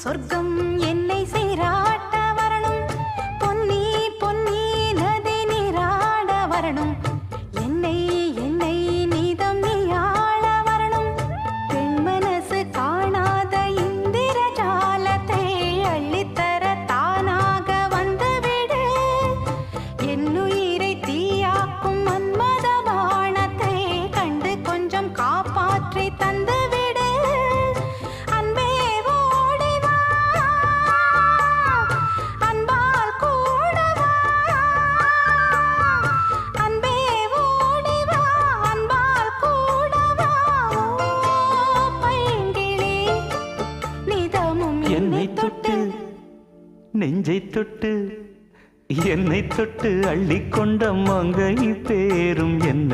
சொர்க்கம் என்னை சீராட்ட வரணும், பொன்னி பொன்னி நதி நீராட வரணும், என்னை என்னை நீதம் நீயாள வரணும். பெண் மனசு காணாத இந்திர ஜாலத்தை அள்ளித்தர தானாக வந்துவிடு. என்னுயிரை தீயாக்கும் மன்மத பாணத்தை கண்டு கொஞ்சம் காப்பாற்றி தந்துவிடு. அன்பே ஓடிவா, அன்பால் கூடவா, அன்பே ஓடிவா, அன்பால் கூடவா. ஓ பைங்கிளி, நிதமும் என்னை தொட்டு நெஞ்சை தொட்டு என்னை தொட்டு அள்ளிக்கொண்ட மங்கை பேரும் என்ன